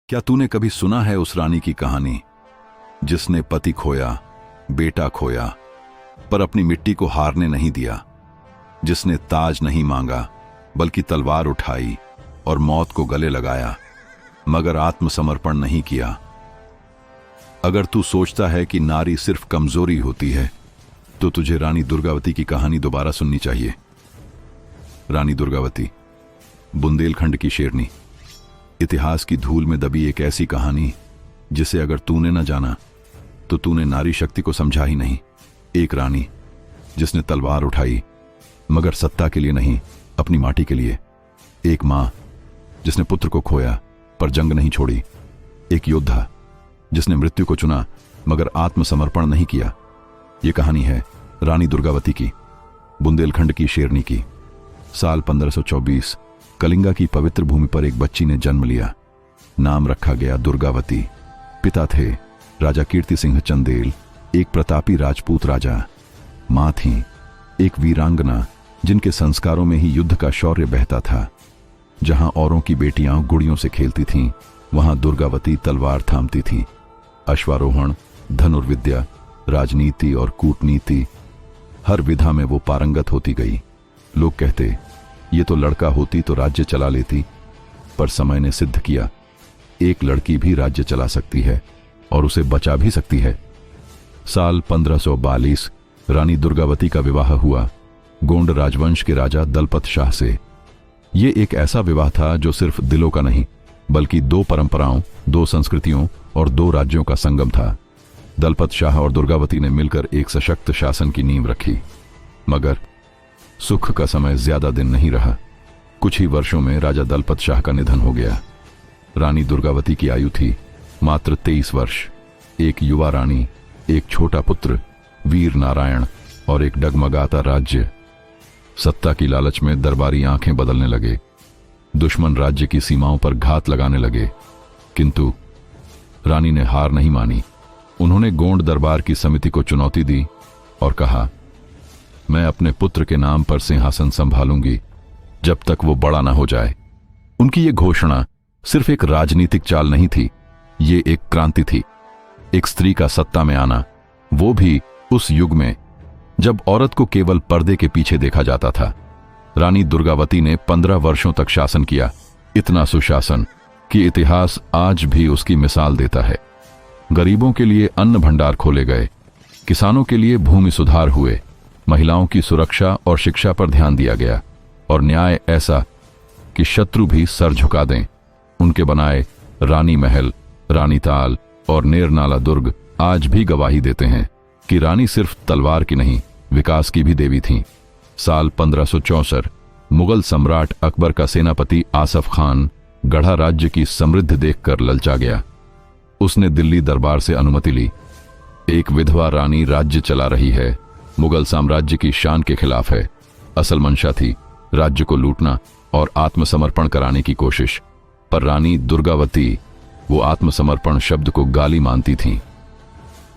क्या तूने कभी सुना है उस रानी की कहानी जिसने पति खोया, बेटा खोया, पर अपनी मिट्टी को हारने नहीं दिया, जिसने ताज नहीं मांगा बल्कि तलवार उठाई और मौत को गले लगाया, मगर आत्मसमर्पण नहीं किया। अगर तू सोचता है कि नारी सिर्फ कमजोरी होती है तो तुझे रानी दुर्गावती की कहानी दोबारा सुननी चाहिए। रानी दुर्गावती, बुंदेलखंड की शेरनी, इतिहास की धूल में दबी एक ऐसी कहानी जिसे अगर तूने न जाना तो तूने नारी शक्ति को समझा ही नहीं। एक रानी जिसने तलवार उठाई मगर सत्ता के लिए नहीं, अपनी माटी के लिए। एक मां जिसने पुत्र को खोया पर जंग नहीं छोड़ी। एक योद्धा जिसने मृत्यु को चुना मगर आत्मसमर्पण नहीं किया। यह कहानी है रानी दुर्गावती की, बुंदेलखंड की शेरनी की। साल 1524 कलिंगा की पवित्र भूमि पर एक बच्ची ने जन्म लिया। नाम रखा गया दुर्गावती। पिता थे राजा कीर्ति सिंह चंदेल, एक प्रतापी राजपूत राजा। मां थी एक वीरांगना जिनके संस्कारों में ही युद्ध का शौर्य बहता था। जहां औरों की बेटियां गुड़ियों से खेलती थीं, वहां दुर्गावती तलवार थामती थी। अश्वारोहण, धनुर्विद्या, राजनीति और कूटनीति, हर विधा में वो पारंगत होती गई। लोग कहते ये तो लड़का होती तो राज्य चला लेती, पर समय ने सिद्ध किया एक लड़की भी राज्य चला सकती है और उसे बचा भी सकती है। साल 1542 रानी दुर्गावती का विवाह हुआ गोंड राजवंश के राजा दलपत शाह से। ये एक ऐसा विवाह था जो सिर्फ दिलों का नहीं बल्कि दो परंपराओं, दो संस्कृतियों और दो राज्यों का संगम था। दलपत शाह और दुर्गावती ने मिलकर एक सशक्त शासन की नींव रखी। मगर सुख का समय ज्यादा दिन नहीं रहा। कुछ ही वर्षों में राजा दलपत शाह का निधन हो गया। रानी दुर्गावती की आयु थी मात्र 23 वर्ष। एक युवा रानी, एक छोटा पुत्र वीर नारायण और एक डगमगाता राज्य। सत्ता की लालच में दरबारी आंखें बदलने लगे, दुश्मन राज्य की सीमाओं पर घात लगाने लगे, किंतु रानी ने हार नहीं मानी। उन्होंने गोंड दरबार की समिति को चुनौती दी और कहा, मैं अपने पुत्र के नाम पर सिंहासन संभालूंगी जब तक वो बड़ा ना हो जाए। उनकी ये घोषणा सिर्फ एक राजनीतिक चाल नहीं थी, ये एक क्रांति थी। एक स्त्री का सत्ता में आना, वो भी उस युग में जब औरत को केवल पर्दे के पीछे देखा जाता था। रानी दुर्गावती ने 15 वर्षों तक शासन किया, इतना सुशासन कि इतिहास आज भी उसकी मिसाल देता है। गरीबों के लिए अन्न भंडार खोले गए, किसानों के लिए भूमि सुधार हुए, महिलाओं की सुरक्षा और शिक्षा पर ध्यान दिया गया और न्याय ऐसा कि शत्रु भी सर झुका दें। उनके बनाए रानी महल, रानी ताल और नेरनाला दुर्ग आज भी गवाही देते हैं कि रानी सिर्फ तलवार की नहीं, विकास की भी देवी थीं। साल 1564 मुगल सम्राट अकबर का सेनापति आसफ खान गढ़ा राज्य की समृद्धि देखकर ललचा गया। उसने दिल्ली दरबार से अनुमति ली। एक विधवा रानी राज्य चला रही है, मुगल साम्राज्य की शान के खिलाफ है। असल मंशा थी राज्य को लूटना और आत्मसमर्पण कराने की कोशिश। पर रानी दुर्गावती वो आत्मसमर्पण शब्द को गाली मानती थी।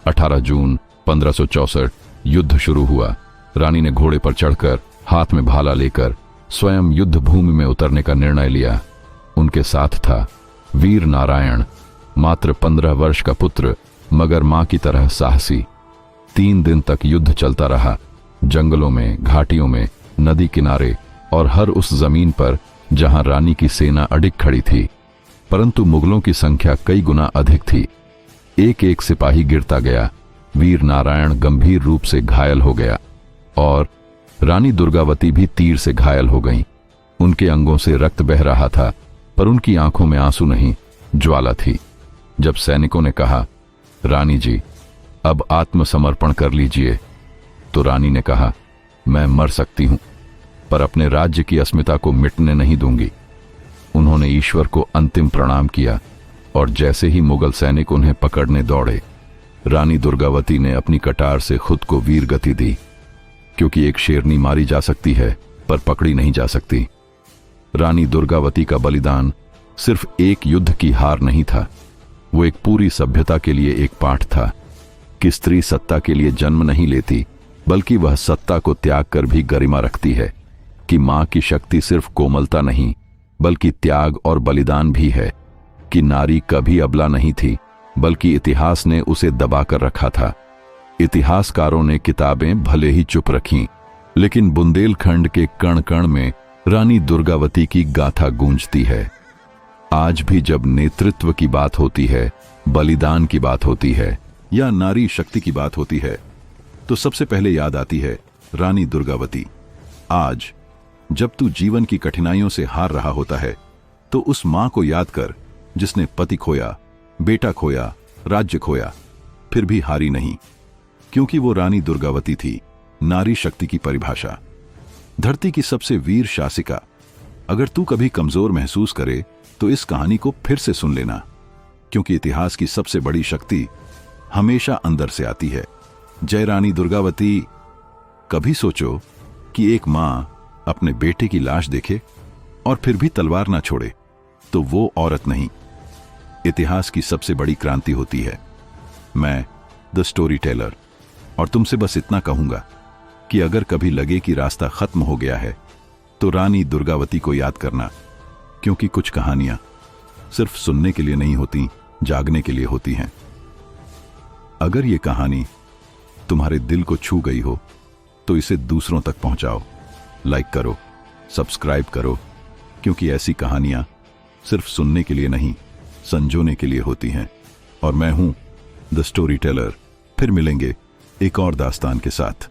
18 जून 1564 युद्ध शुरू हुआ। रानी ने घोड़े पर चढ़कर, हाथ में भाला लेकर स्वयं युद्ध भूमि में उतरने का निर्णय लिया। उनके साथ था वीर नारायण, मात्र 15 वर्ष का पुत्र मगर मां की तरह साहसी। 3 दिन तक युद्ध चलता रहा, जंगलों में, घाटियों में, नदी किनारे और हर उस जमीन पर जहां रानी की सेना अडिग खड़ी थी। परंतु मुगलों की संख्या कई गुना अधिक थी। एक एक सिपाही गिरता गया, वीर नारायण गंभीर रूप से घायल हो गया और रानी दुर्गावती भी तीर से घायल हो गईं। उनके अंगों से रक्त बह रहा था पर उनकी आंखों में आंसू नहीं, ज्वाला थी। जब सैनिकों ने कहा, रानी जी अब आत्मसमर्पण कर लीजिए, तो रानी ने कहा, मैं मर सकती हूं पर अपने राज्य की अस्मिता को मिटने नहीं दूंगी। उन्होंने ईश्वर को अंतिम प्रणाम किया और जैसे ही मुगल सैनिक उन्हें पकड़ने दौड़े, रानी दुर्गावती ने अपनी कटार से खुद को वीर गति दी। क्योंकि एक शेरनी मारी जा सकती है पर पकड़ी नहीं जा सकती। रानी दुर्गावती का बलिदान सिर्फ एक युद्ध की हार नहीं था, वो एक पूरी सभ्यता के लिए एक पाठ था कि स्त्री सत्ता के लिए जन्म नहीं लेती बल्कि वह सत्ता को त्याग कर भी गरिमा रखती है, कि मां की शक्ति सिर्फ कोमलता नहीं बल्कि त्याग और बलिदान भी है। कि नारी कभी अबला नहीं थी, बल्कि इतिहास ने उसे दबा कर रखा था। इतिहासकारों ने किताबें भले ही चुप रखीं, लेकिन बुंदेलखंड के कण कण में रानी दुर्गावती की गाथा गूंजती है। आज भी जब नेतृत्व की बात होती है, बलिदान की बात होती है या नारी शक्ति की बात होती है, तो सबसे पहले याद आती है रानी दुर्गावती। आज जब तू जीवन की कठिनाइयों से हार रहा होता है, तो उस मां को याद कर जिसने पति खोया, बेटा खोया, राज्य खोया, फिर भी हारी नहीं, क्योंकि वो रानी दुर्गावती थी, नारी शक्ति की परिभाषा, धरती की सबसे वीर शासिका। अगर तू कभी कमजोर महसूस करे तो इस कहानी को फिर से सुन लेना, क्योंकि इतिहास की सबसे बड़ी शक्ति हमेशा अंदर से आती है। जय रानी दुर्गावती। कभी सोचो कि एक मां अपने बेटे की लाश देखे और फिर भी तलवार ना छोड़े, तो वो औरत नहीं, इतिहास की सबसे बड़ी क्रांति होती है। मैं द स्टोरी टेलर, और तुमसे बस इतना कहूंगा कि अगर कभी लगे कि रास्ता खत्म हो गया है, तो रानी दुर्गावती को याद करना, क्योंकि कुछ कहानियां सिर्फ सुनने के लिए नहीं होती, जागने के लिए होती हैं। अगर ये कहानी तुम्हारे दिल को छू गई हो, तो इसे दूसरों तक पहुंचाओ, लाइक करो, सब्सक्राइब करो, क्योंकि ऐसी कहानियां सिर्फ सुनने के लिए नहीं, संजोने के लिए होती हैं। और मैं हूं द स्टोरी टेलर। फिर मिलेंगे एक और दास्तान के साथ।